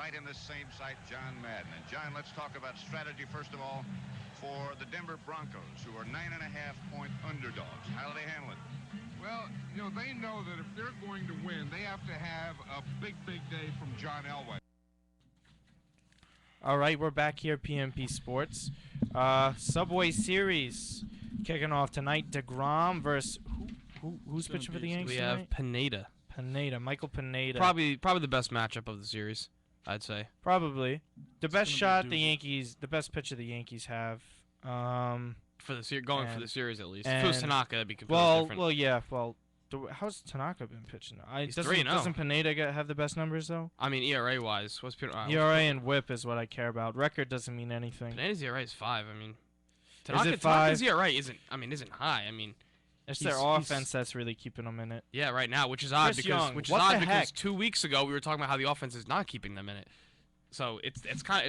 night in this same site, John Madden. And John, let's talk about strategy first of all for the Denver Broncos, who are 9.5-point underdogs. How do they handle it? Well, you know, they know that if they're going to win, they have to have a big day from John Elway. All right, we're back here, PMP Sports. Subway Series kicking off tonight. DeGrom versus who's pitching for the Yankees? We tonight? have Pineda. Michael Pineda. Probably the best matchup of the series, I'd say. Probably the best shot the Yankees, the best pitcher the Yankees have. For the for the series at least. If it was Tanaka, that'd be completely different. Well, yeah. Well, how's Tanaka been pitching? He's 3-0. Doesn't Pineda have the best numbers though? I mean, ERA wise, what's ERA and WHIP is what I care about. Record doesn't mean anything. Pineda's ERA is 5. I mean, Tanaka's ERA isn't high. I mean, it's their offense that's really keeping them in it. Yeah, right now, which is odd because 2 weeks ago we were talking about how the offense is not keeping them in it. So it's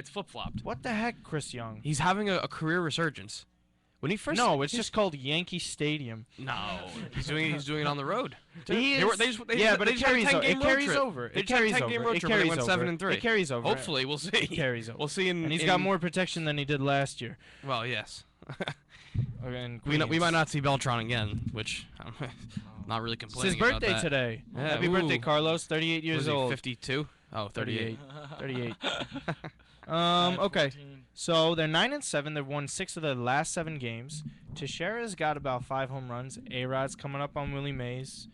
flip flopped. What the heck, Chris Young? He's having a career resurgence. When he first it's just called Yankee Stadium. No, he's doing it on the road. But it carries over. It carries over. They went 7-3. It carries over. Hopefully, we'll see. It carries over. We'll see. And he's got more protection than he did last year. Well, yes. We might not see Beltron again, which I'm not really complaining about. It's his birthday today. Yeah, Happy birthday, Carlos. 38 years old. 52? Oh, 38. 38. Okay. So they're 9-7. They've won 6 of their last 7 games. Teixeira's got about 5 home runs. A-Rod's coming up on Willie Mays.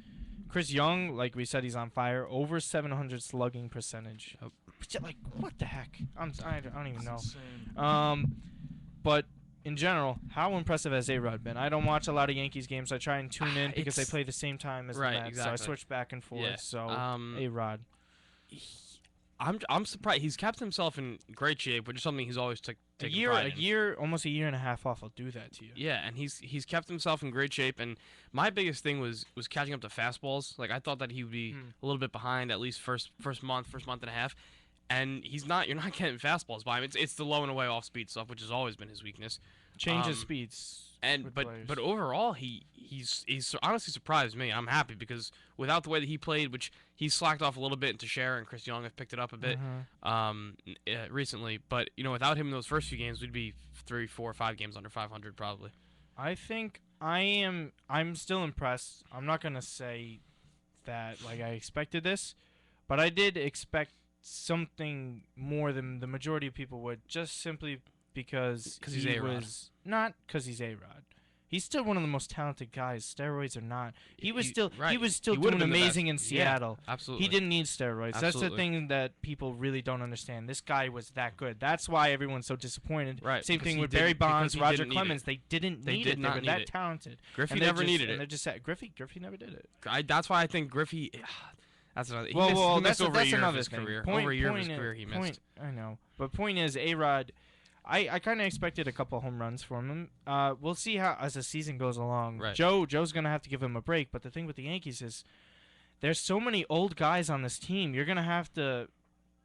Chris Young, like we said, he's on fire. Over 700 slugging percentage. Like, what the heck? I don't even know. But in general, how impressive has A-Rod been? I don't watch a lot of Yankees games. I try and tune in because they play the same time as the Mets. Exactly. So I switch back and forth. Yeah. So A-Rod. I'm surprised he's kept himself in great shape, which is something he's always taken pride in. Almost a year and a half off will do that to you. Yeah, and he's kept himself in great shape. And my biggest thing was catching up to fastballs. Like I thought that he would be a little bit behind at least first month and a half, and he's not. You're not getting fastballs by him. It's the low and away off speed stuff, which has always been his weakness. Changes speeds. But overall he's honestly surprised me. I'm happy because without the way that he played, which he slacked off a little bit, and Teixeira and Chris Young have picked it up a bit recently. But without him in those first few games, we'd be 3, 4, 5 games under 500 probably. I think I'm still impressed. I'm not gonna say that like I expected this, but I did expect something more than the majority of people would, just simply because he's A-Rod. Not because he's A-Rod. He's still one of the most talented guys. Steroids or not, he was still doing amazing in Seattle. Yeah, absolutely. He didn't need steroids. Absolutely. That's the thing that people really don't understand. This guy was that good. That's why everyone's so disappointed. Right. Same thing with Barry Bonds, Roger Clemens. They didn't need it. They were that talented. Griffey never needed it. And they're just Griffey never did it. That's why I think Griffey. That's another. That's another thing. Over a year of his career, he missed. I know, but point is, A-Rod. I kind of expected a couple home runs from him. We'll see how as the season goes along. Right. Joe's gonna have to give him a break. But the thing with the Yankees is, there's so many old guys on this team. You're gonna have to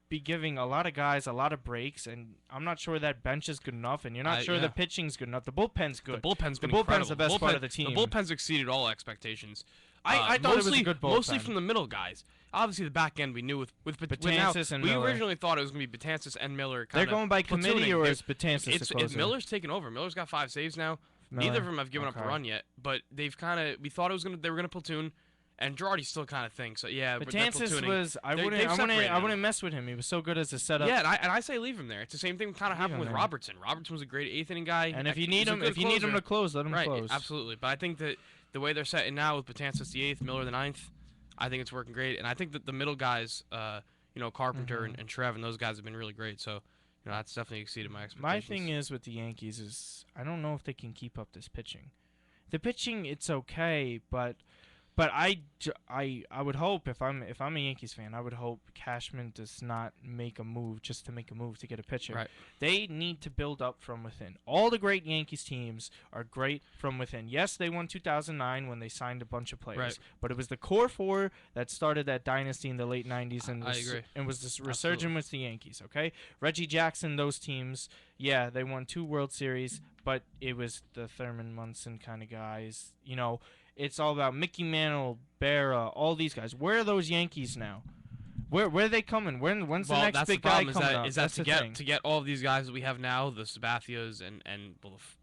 be giving a lot of guys a lot of breaks, and I'm not sure that bench is good enough, and you're not sure the pitching's good enough. The bullpen's good. The bullpen's the best part of the team. The bullpen's exceeded all expectations. I thought it was a good bullpen. Mostly from the middle guys. Obviously, the back end we knew with Betances and we Miller. originally thought it was going to be Betances and Miller. They're going by committee, or is Betances the closer? It's Miller's taken over. Miller's got 5 saves now. Neither of them have given up a run yet, but they've we thought they were going to platoon, and Girardi still kind of thinks. So yeah, Betances was. I wouldn't mess with him. He was so good as a setup. Yeah, and I say leave him there. It's the same thing kind of happened with Robertson. Robertson was a great 8th inning guy. And if you need him to close, let him close. Absolutely. But I think that the way they're setting now with Betances the 8th, Miller the 9th, I think it's working great. And I think that the middle guys, Carpenter and Trev and those guys have been really great. So, that's definitely exceeded my expectations. My thing is with the Yankees is I don't know if they can keep up this pitching. The pitching, it's okay, but I would hope if I'm a Yankees fan, I would hope Cashman does not make a move just to make a move to get a pitcher. Right. They need to build up from within. All the great Yankees teams are great from within. Yes, they won 2009 when they signed a bunch of players, but it was the core 4 that started that dynasty in the late 90s and was this resurgence with the Yankees, okay? Reggie Jackson, those teams, yeah, they won 2 World Series, but it was the Thurman Munson kind of guys, It's all about Mickey Mantle, Berra, all these guys. Where are those Yankees now? Where are they coming? When's the Well, next that's big the guy problem. coming up? Is that That's to the get thing. to get all of these guys that we have now, the Sabathias and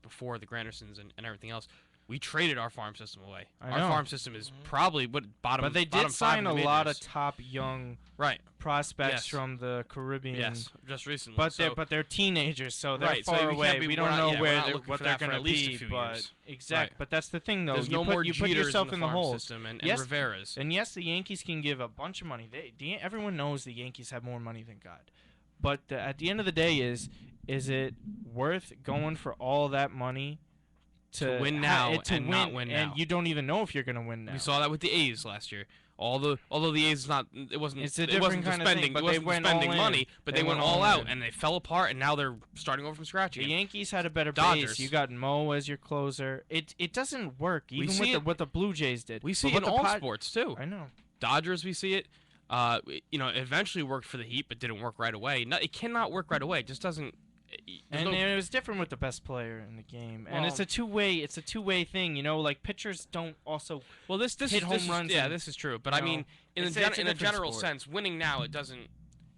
before the Grandersons and everything else, we traded our farm system away. I Our know. farm system is probably bottom. But they bottom did five sign in a the lot majors. of top young Right. prospects Yes. from the Caribbean. Yes, just recently. But so, they're teenagers, so they're right, so far we can't away. be- We we're don't not- know yeah, we're where not they're, looking what for they're that for gonna at least a be. few But years. exact. Right. But that's the thing, though. There's you no put more you put Jeters yourself in the farm hole. system and Yes. Riveras. And yes, the Yankees can give a bunch of money. Everyone knows the Yankees have more money than God. But at the end of the day, is it worth going for all that money To win now to and not win now. And you don't even know if you're gonna win now. We saw that with the A's last year. Although the A's it wasn't It's a it different wasn't kind of spending thing, but it they wasn't went spending all in. money, but They they went went all all out in. and they fell apart and now they're starting over from scratch The again. Yankees had a better Dodgers. base. You got Mo as your closer. It doesn't work even see with it- what the Blue Jays did. We see But it in what all the sports too. I know. Dodgers, we see it. It eventually worked for the Heat, but didn't work right away. No, it cannot work right away. It just doesn't. And it was different with the best player in the game. And it's Well- a two-way thing, like pitchers don't also this hit is home this is- runs yeah, and, this is true. But you I mean, know, in it's a, a in a different general sport. sense, winning now it doesn't.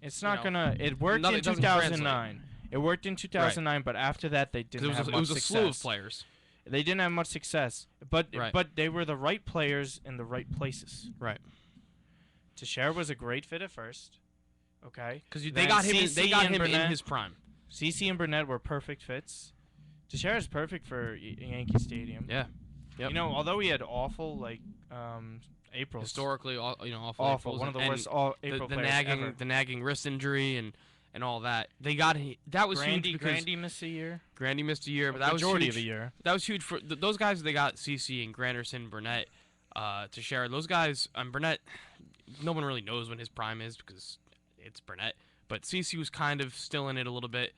it's you not know, gonna it worked nothing- in it doesn't 2009. It worked in 2009, but after that they didn't have it much was a success. slew of players. They didn't have much success. But Right. but they were the right players in the right places. Right. Teixeira was a great fit at first. Okay. Because they Then got him. CeCe They got and him in Burnett. his prime. CeCe and Burnett were perfect fits. Teixeira's perfect for Yankee Stadium. Yeah. Yep. Although he had awful April. Historically, awful. Awful. Aprils One of the and worst April the players nagging, ever. the nagging wrist injury and all that. They got that was huge because Grandy missed a year. Grandy missed a year, but that was majority huge. of a year. That was huge for those guys. They got CC and Granderson, Burnett, Teixeira. Those guys, Burnett. No one really knows when his prime is because it's Burnett. But CC was kind of still in it a little bit.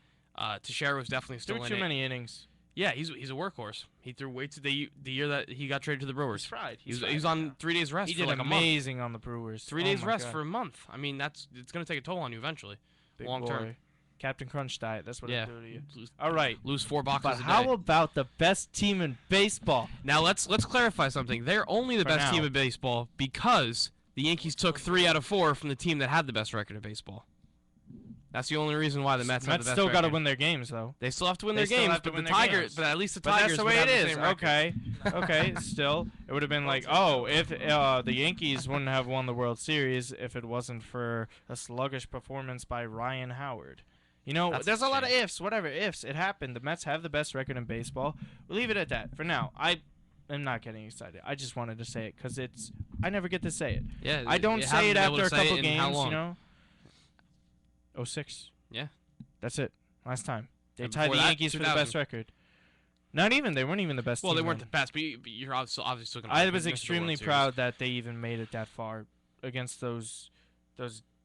Teixeira was definitely still Threw in too it. many innings. Yeah, he's a workhorse. He threw way too the year that he got traded to the He's Brewers. fried. He was on 3 days rest He for did like a month. amazing on the Brewers. 3 Oh days my rest God. for a month. I mean, it's gonna take a toll on you eventually. Big long term. boy. Captain Crunch diet. That's what Yeah. it'll do to you. Lose, All right. lose 4 boxes But a day. how about the best team in baseball? Now let's clarify something. They're only the For best now. team in baseball because the Yankees took 3 out of 4 from the team that had the best record in baseball. That's the only reason why the Mets have the best still got to record. win their games, though. They still have to win They their still games, have to but win the their Tigers, games. but at least the But Tigers that's the would way have it the is. same record. Okay. Okay. Still, it would have been like, if the Yankees wouldn't have won the World Series if it wasn't for a sluggish performance by Ryan Howard. That's There's a lot of shame. ifs. Whatever ifs, it happened. The Mets have the best record in baseball. We'll leave it at that for now. I am not getting excited. I just wanted to say it because I never get to say it. Yeah, I don't you say haven't it been able after a to say couple it in how games. long? 06. Yeah. That's it. Last time. They And tied the before that, Yankees for the best 2000. record. Not even. They weren't even the best Well, team they weren't then. the best, but you're obviously still gonna. I miss was the World extremely Series. proud that they even made it that far against those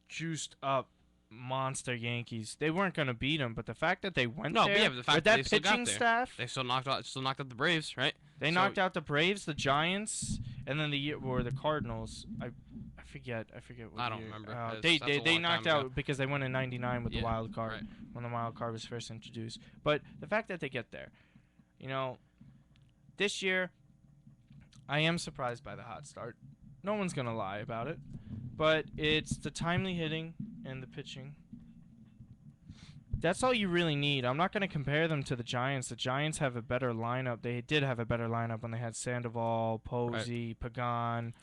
juiced up monster Yankees. They weren't going to beat them, but the fact that they went No, but there yeah, but the fact with that that they still got pitching there. staff, They still knocked out the Braves, right? they so- knocked out the Braves, the Giants, and then the Cardinals. I forget what I don't year. remember. They That's a long knocked time out ago. because they went in '99 with the Yeah, wild card right. when the wild card was first introduced. But the fact that they get there, this year, I am surprised by the hot start. No one's gonna lie about it, but it's the timely hitting and the pitching. That's all you really need. I'm not going to compare them to the Giants. The Giants have a better lineup. They did have a better lineup when they had Sandoval, Posey, Pagan.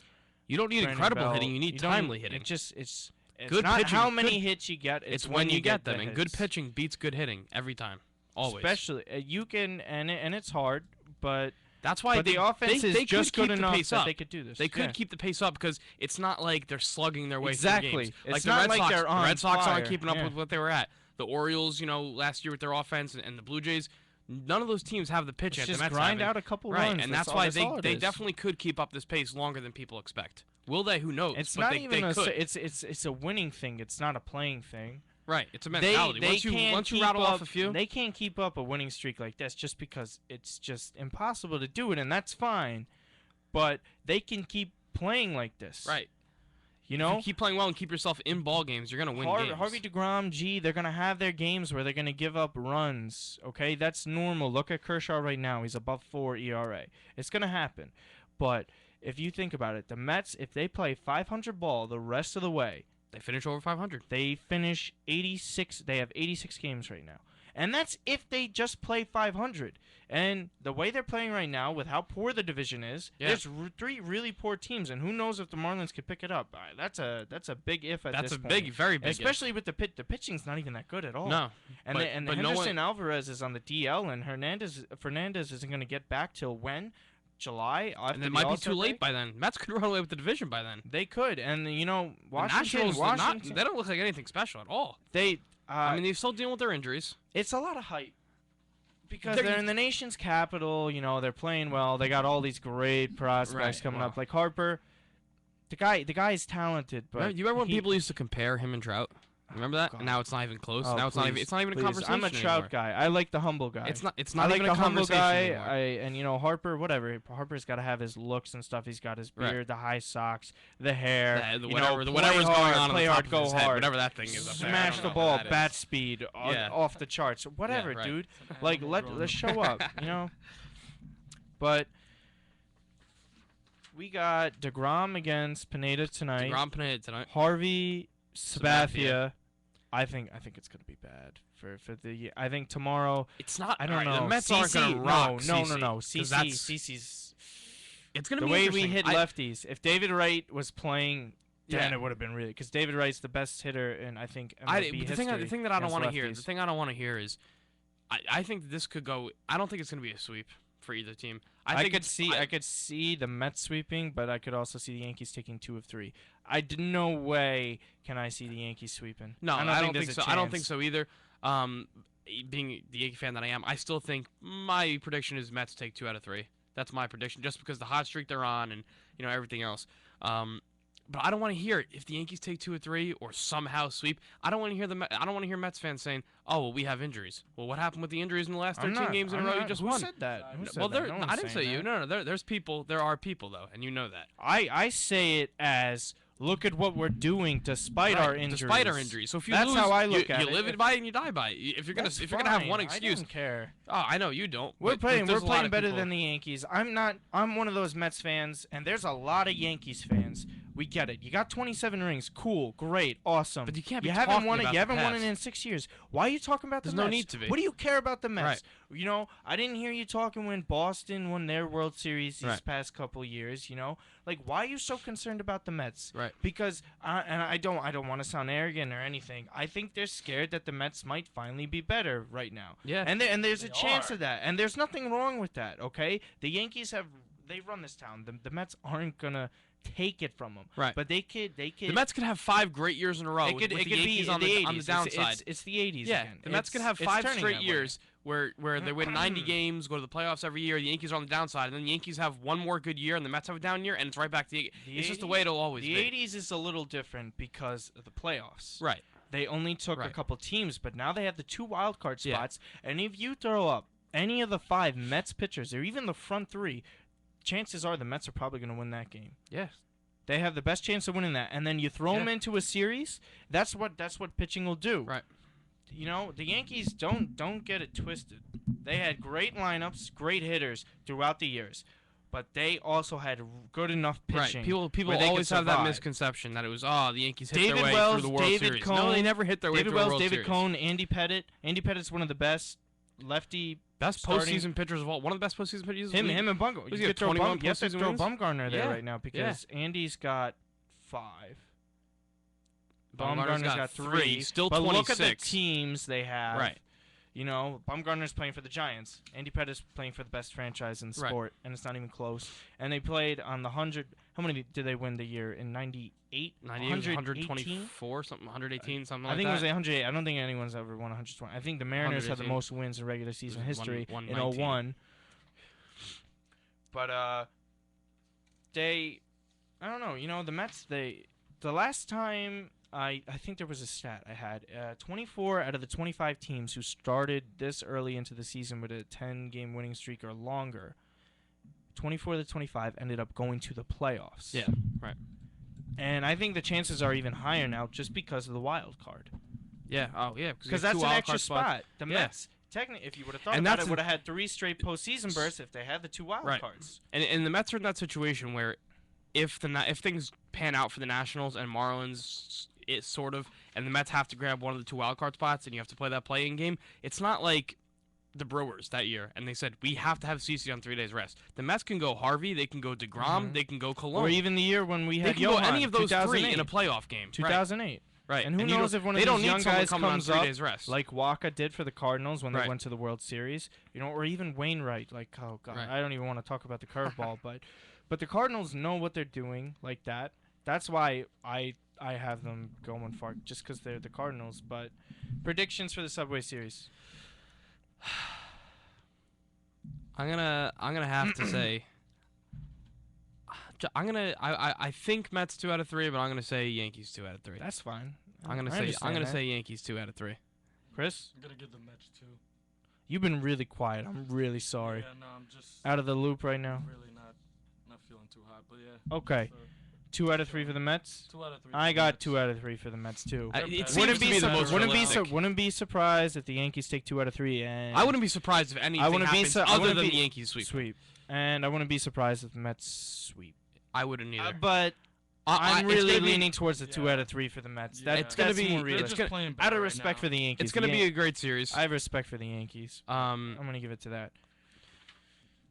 You don't need Brandon incredible Bell. hitting. You need don't- timely hitting. It's Good not pitching, how many good- hits you get. It's when you get them, the and good hits. pitching beats good hitting every time, always. Especially you can, and it's hard, but That's why the offense they is could just keep good the enough pace that up. they could do this. They could Yeah. keep the pace up because it's not like they're slugging their way Exactly. through games. It's Like the not Red like Sox, they're the on Red Sox aren't fire. keeping up Yeah. with what they were at. The Orioles, last year with their offense, and the Blue Jays, none of those teams have the pitching It's at just the Mets grind have. out a couple Right, runs. and that's all- why all it they is. definitely could keep up this pace longer than people expect. Will they? Who knows? It's But not they even could. it's a winning thing. It's not a playing thing. Right, it's a mentality. They once you can't keep rattle up, off a few, they can't keep up a winning streak like this just because it's just impossible to do it, and that's fine. But they can keep playing like this. right. You If know, you keep playing well and keep yourself in ball games, you're gonna win games. Harvey DeGrom, they're gonna have their games where they're gonna give up runs. Okay, that's normal. Look at Kershaw right now; he's above 4 ERA. It's gonna happen. But if you think about it, the Mets, if they play 500 ball the rest of the way, They finish over 500. They finish 86. They have 86 games right now. And that's if they just play 500. And the way they're playing right now, with how poor the division is, there's 3 really poor teams, and who knows if the Marlins could pick it up. That's a big if at this point. That's a big, very big especially with the pitching's not even that good at all. No. And but Henderson Alvarez is on the DL, and Fernandez isn't going to get back till when? July? And it might be too late by then. Mets could run away with the division by then. They could, and Washington, they don't look like anything special at all. I mean, they're still dealing with their injuries. It's a lot of hype because they're in the nation's capital. They're playing well. They got all these great prospects coming up, like Harper. The guy is talented, but you remember when people used to compare him and Trout? Remember that? And now it's not even close. Now it's not even a conversation. I'm a Trout guy. I like the humble guy. It's not I like even the a humble conversation guy. And Harper, whatever. Harper's got to have his looks and stuff. He's got his beard, the high socks, the hair. Whatever's going on play on the hard, top go of his head, hard. whatever that thing is. Smash the ball, bat speed, off the charts. Whatever, dude. Like let's show up. But we got DeGrom against Pineda tonight. Harvey, Sabathia. I think it's gonna be bad for the. I think tomorrow. It's not. I don't know. The Mets aren't gonna rock. No. CC's. It's gonna be the way we hit lefties. If David Wright was playing, then it would have been really, because David Wright's the best hitter in I think MLB history. The thing that I don't want to hear. The thing I don't want to hear is, I think this could go. I don't think it's gonna be a sweep for either team. I could see the Mets sweeping, but I could also see the Yankees taking 2 of 3. No way can I see the Yankees sweeping. No, I don't think so. I don't think so either. Being the Yankee fan that I am, I still think my prediction is Mets take 2 out of 3. That's my prediction, just because the hot streak they're on and everything else. But I don't want to hear it. If the Yankees take 2 or 3 or somehow sweep, I don't want to hear Mets fans saying, "Oh, well, we have injuries." Well, what happened with the injuries in the last 13 games in a row you just won? Who said that? I didn't say you. No, there's people. There are people though, and you know that. I say it as, look at what we're doing despite our injuries. Despite our injuries. So if you lose, how I look at it. You live by it and you die by it. If you're gonna have one excuse, I don't care. Oh, I know you don't. We're playing better than the Yankees. I'm one of those Mets fans, and there's a lot of Yankees fans. We get it. You got 27 rings. Cool, great, awesome. But you can't be You haven't won it in 6 years. Why are you talking about the Mets? There's no need to be. What do you care about the Mets? Right. I didn't hear you talking when Boston won their World Series these past couple years. Like, why are you so concerned about the Mets? Right. Because and I don't want to sound arrogant or anything. I think they're scared that the Mets might finally be better right now. Yeah. And there's a chance of that. And there's nothing wrong with that. Okay. The Yankees they run this town. The Mets aren't gonna take it from them. Right. But they could. The Mets could have 5 great years in a row. With the Yankees on the downside. It's the 80s. Yeah. Again. The Mets could have 5 straight years where they win 90 games, go to the playoffs every year. The Yankees are on the downside, and then the Yankees have one more good year, and the Mets have a down year, and it's right back to it's just the way it'll always be. The 80s is a little different because of the playoffs. Right. They only took a couple teams, but now they have the 2 wild card spots, and if you throw up any of the 5 Mets pitchers, or even the front 3, chances are the Mets are probably going to win that game. Yes. They have the best chance of winning that, and then you throw them into a series. That's what pitching will do. Right. The Yankees don't get it twisted. They had great lineups, great hitters throughout the years, but they also had good enough pitching. Right. People always have that misconception that it was the Yankees hit their way through the World Series. No, they never hit their way through the World Series. David Cone, Andy Pettitte. Andy Pettitte's one of the best lefty. Best postseason pitchers of all. One of the best postseason pitchers. Him and Bumgarner. You have to throw Bumgarner there right now because Andy's got 5. Bumgarner's got 3. Still but 26. Look at the teams they have. Right. Bumgarner's playing for the Giants. Andy Pettitte's playing for the best franchise in sport, and it's not even close. And they played on the 100. How many did they win the year in 98? 124, something, 118, something like that. I think it was 108. I don't think anyone's ever won 120. I think the Mariners had the most wins in regular season history in 01. But I don't know. The Mets, the last time I think there was a stat I had. 24 out of the 25 teams who started this early into the season with a 10-game winning streak or longer, 24 of the 25 ended up going to the playoffs. Yeah, right. And I think the chances are even higher now just because of the wild card. Yeah. Oh, yeah. Because that's an extra spot. The Mets, technically, if you would have thought about it, would have had 3 straight postseason berths if they had the 2 wild cards. And the Mets are in that situation where if things pan out for the Nationals and Marlins it sort of, and the Mets have to grab one of the 2 wild card spots, and you have to play that play-in game. It's not like the Brewers that year, and they said we have to have CeCe on 3 days rest. The Mets can go Harvey, they can go DeGrom, they can go Cologne, or even the year when we they had can Johan, go any of those 3 in a 2008. playoff game. 2008. Right. And who you knows don't- if one of they don't these need young someone guys coming on comes 3 up, days rest. like Waka did for the Cardinals when they Right. went to the World Series, or even Wainwright. Like, oh god, Right. I don't even want to talk about the curveball, but the Cardinals know what they're doing like that. That's why I have them going far, just because they're the Cardinals. But predictions for the Subway Series. I'm gonna have to say. I think Mets 2 out of 3, but I'm gonna say Yankees 2 out of 3. That's fine. I'm gonna say Yankees 2 out of 3. Chris, I'm gonna give the Mets 2. you've been really quiet. I'm really sorry. Yeah, no, I'm just Out of the loop right now. really not feeling too hot, but yeah. Okay, So, 2 out of 3 for the Mets. 2 out of 3. I got 2 out of 3 for the Mets too. It It seems seems to be the most realistic. Wouldn't be surprised if the Yankees take 2 out of 3. And I wouldn't be surprised if anything wouldn't be happens su- I other wouldn't than be- the Yankees sweep. And I wouldn't be surprised if the Mets sweep. I wouldn't either. But I'm it's really gonna be- leaning towards the 2 Yeah. out of 3 for the Mets. Yeah. That, It's gonna that's be- more They're realistic. just playing Out better of right respect now. for the Yankees. It's gonna the be a great series. I have respect for the Yankees. I'm gonna give it to that.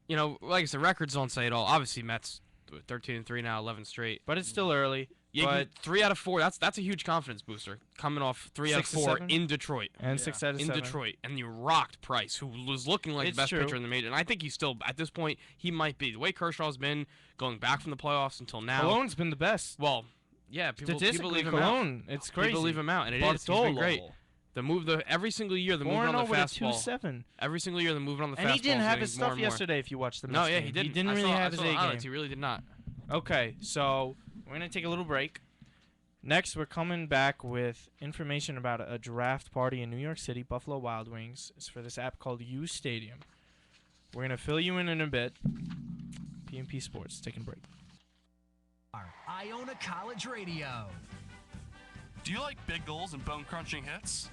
You know, like I said, records don't say it all. Obviously, Mets 13-3 now, 11 straight. But it's still early. Yeah, But 3 out of 4. That's a huge confidence booster. Coming off 3 out of 6 to 4 7? in Detroit. and Yeah. 6 out of In 7. Detroit, and you rocked Price, who was looking like It's the best true. pitcher in the major. And I think he's still, at this point, he might be. The way Kershaw's been going back from the playoffs until now. Cologne's been the best. Well, yeah, people Statistically, leave him out. Cologne, it's crazy. People leave him out, and it is. He's been great. Bartolo. Every single year, the movement 4-0 on the with a fastball. 2-7. Every single year, the movement on the fastball. And he didn't is have getting his more stuff and more. yesterday if you watched the No, Mets yeah, game. he didn't. He didn't I really saw- have I his saw A the highlights. game. He really did not. Okay, so we're going to take a little break. Next, we're coming back with information about a draft party in New York City, Buffalo Wild Wings. It's for this app called U Stadium. We're going to fill you in a bit. PMP Sports, taking a break. Iona College Radio. Do you like big goals and bone-crunching hits?